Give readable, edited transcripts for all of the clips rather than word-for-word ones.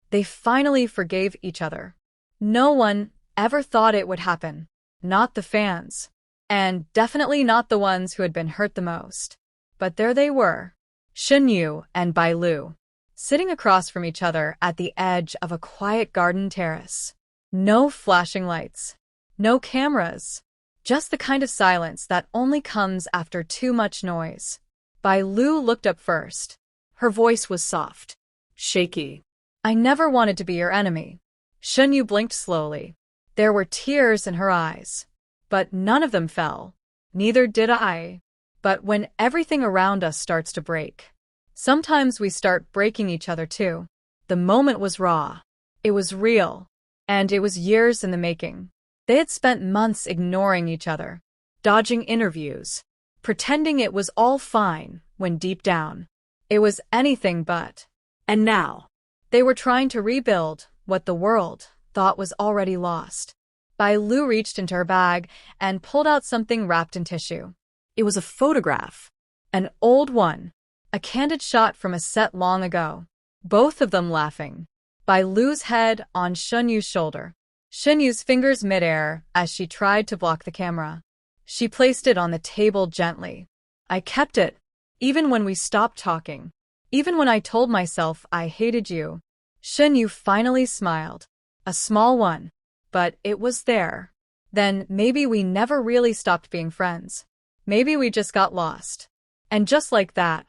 They finally forgave each other. No one ever thought it would happen. Not the fans. And definitely not the ones who had been hurt the most. But there they were, Shen and Bai Lu, sitting across from each other at the edge of a quiet garden terrace. No flashing lights. No cameras. Just the kind of silence that only comes after too much noise. Bai Lu looked up first. Her voice was soft, shaky. I never wanted to be your enemy. Shen blinked slowly. There were tears in her eyes. But none of them fell. Neither did I. But when everything around us starts to break, sometimes we start breaking each other too. The moment was raw. It was real. And it was years in the making. They had spent months ignoring each other, dodging interviews, pretending it was all fine when deep down, it was anything but. And now, they were trying to rebuild what the world thought was already lost. Bai Lu reached into her bag and pulled out something wrapped in tissue. It was a photograph. An old one. A candid shot from a set long ago. Both of them laughing. Bai Lu's head on Shen Yu's shoulder. Shen Yu's fingers midair as she tried to block the camera. She placed it on the table gently. I kept it, even when we stopped talking. Even when I told myself I hated you. Shen Yu finally smiled. A small one. But it was there. Then maybe we never really stopped being friends. Maybe we just got lost. And just like that,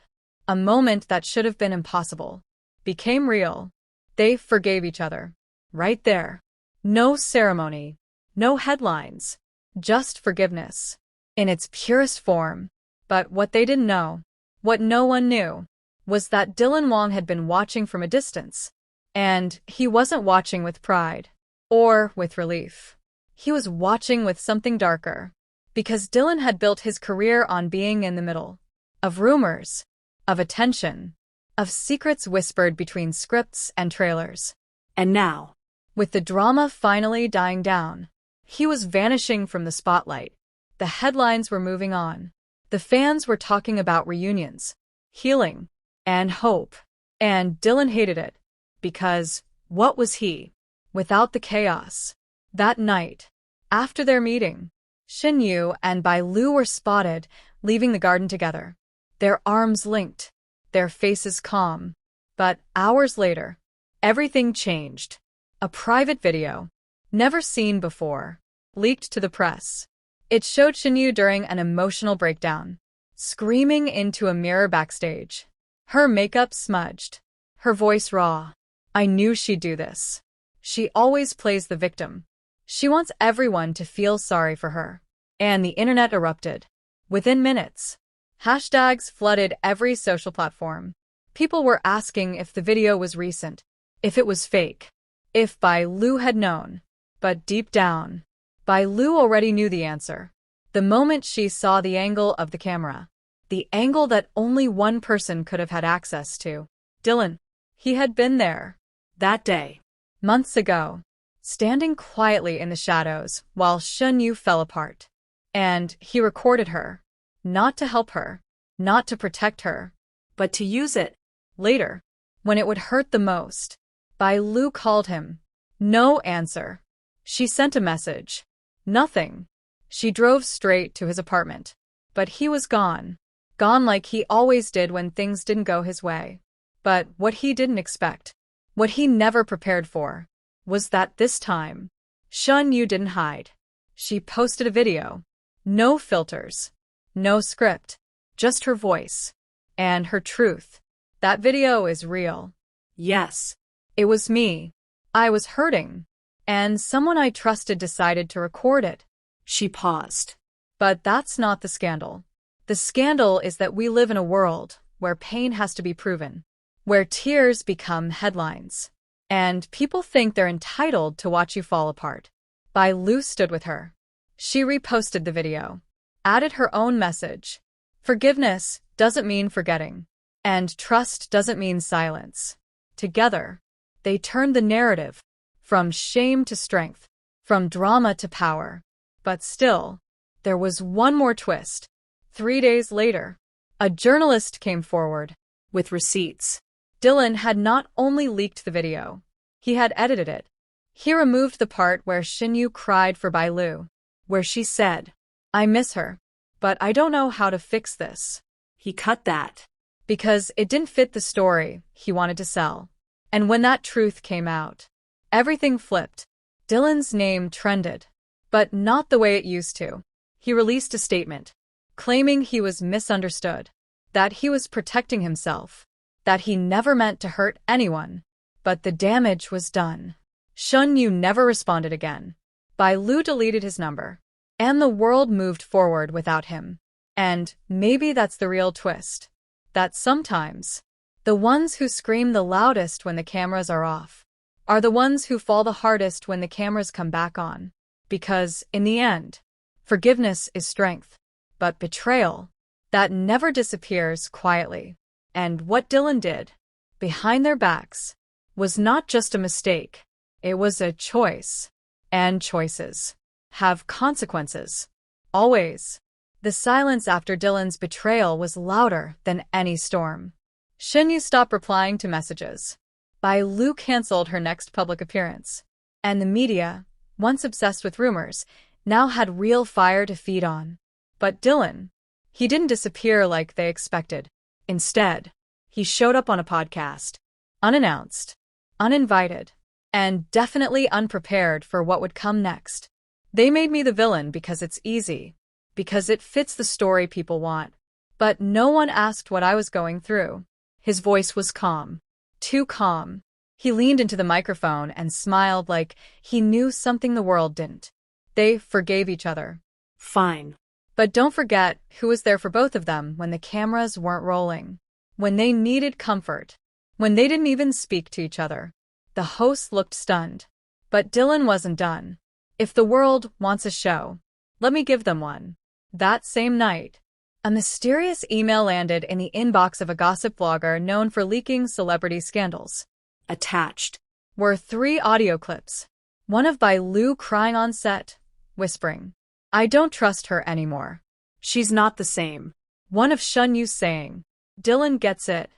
a moment that should have been impossible became real. They forgave each other. Right there. No ceremony. No headlines. Just forgiveness. In its purest form. But what they didn't know, what no one knew, was that Wang had been watching from a distance. And he wasn't watching with pride. Or with relief. He was watching with something darker. Because Dylan had built his career on being in the middle. Of rumors. Of attention. Of secrets whispered between scripts and trailers. And now, with the drama finally dying down, he was vanishing from the spotlight. The headlines were moving on. The fans were talking about reunions, healing, and hope. And Dylan hated it. Because, what was he without the chaos? That night, after their meeting, Shen Yu and Bai Lu were spotted leaving the garden together. Their arms linked, their faces calm. But hours later, everything changed. A private video, never seen before, leaked to the press. It showed Shen Yu during an emotional breakdown, screaming into a mirror backstage. Her makeup smudged, her voice raw. I knew she'd do this. She always plays the victim. She wants everyone to feel sorry for her. And the internet erupted. Within minutes, hashtags flooded every social platform. People were asking if the video was recent, if it was fake, if Bai Lu had known. But deep down, Bai Lu already knew the answer. The moment she saw the angle of the camera, the angle that only one person could have had access to. Dylan. He had been there. That day. Months ago. Standing quietly in the shadows while Shen Yu fell apart. And he recorded her. Not to help her. Not to protect her. But to use it. Later. When it would hurt the most. Bai Lu called him. No answer. She sent a message. Nothing. She drove straight to his apartment. But he was gone. Gone like he always did when things didn't go his way. But what he didn't expect, what he never prepared for, was that this time, Shen Yu didn't hide. She posted a video. No filters. No script. Just her voice. And her truth. That video is real. Yes. It was me. I was hurting. And someone I trusted decided to record it. She paused. But that's not the scandal. The scandal is that we live in a world where pain has to be proven. Where tears become headlines. And people think they're entitled to watch you fall apart. Bai Lu stood with her. She reposted the video. Added her own message. Forgiveness doesn't mean forgetting. And trust doesn't mean silence. Together, they turned the narrative. From shame to strength. From drama to power. But still, there was one more twist. 3 days later, a journalist came forward. With receipts. Dylan had not only leaked the video, He had edited it. He removed the part where Xinyu cried for Bai Lu, where she said, "I miss her, but I don't know how to fix this." He cut that. Because it didn't fit the story he wanted to sell. And when that truth came out, everything flipped. Dylan's name trended, but not the way it used to. He released a statement, claiming he was misunderstood, that he was protecting himself, that he never meant to hurt anyone. But the damage was done. Shen Yu never responded again. Bai Lu deleted his number, and the world moved forward without him. And maybe that's the real twist. That sometimes, the ones who scream the loudest when the cameras are off are the ones who fall the hardest when the cameras come back on. Because, in the end, forgiveness is strength. But betrayal, that never disappears quietly. And what Dylan did, behind their backs, was not just a mistake. It was a choice. And choices have consequences. Always. The silence after Dylan's betrayal was louder than any storm. Xinyu stopped replying to messages. Bai Lu canceled her next public appearance. And the media, once obsessed with rumors, now had real fire to feed on. But Dylan, he didn't disappear like they expected. Instead, he showed up on a podcast, unannounced, uninvited, and definitely unprepared for what would come next. They made me the villain because it's easy, because it fits the story people want. But no one asked what I was going through. His voice was calm. Too calm. He leaned into the microphone and smiled like he knew something the world didn't. They forgave each other. Fine. But don't forget who was there for both of them when the cameras weren't rolling. When they needed comfort. When they didn't even speak to each other. The host looked stunned. But Dylan wasn't done. If the world wants a show, let me give them one. That same night, a mysterious email landed in the inbox of a gossip blogger known for leaking celebrity scandals. Attached were 3 audio clips. One of Bai Lu crying on set, whispering, "I don't trust her anymore. She's not the same." One of Shen Yu saying, "Dylan gets it.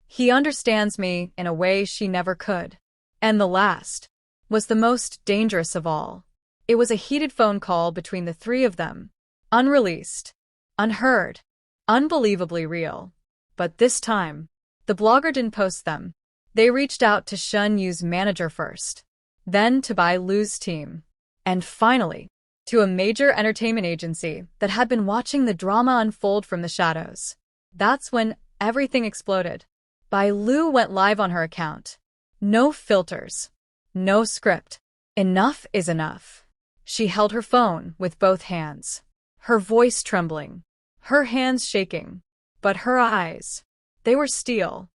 He understands me in a way she never could." And the last was the most dangerous of all. It was a heated phone call between the 3 of them. Unreleased, unheard, unbelievably real. But this time, the blogger didn't post them. They reached out to Shen Yu's manager first, then to Bai Lu's team, and finally, to a major entertainment agency that had been watching the drama unfold from the shadows. That's when everything exploded. Bai Lu went live on her account. No filters. No script. Enough is enough. She held her phone with both hands, her voice trembling, her hands shaking, but her eyes, they were steel.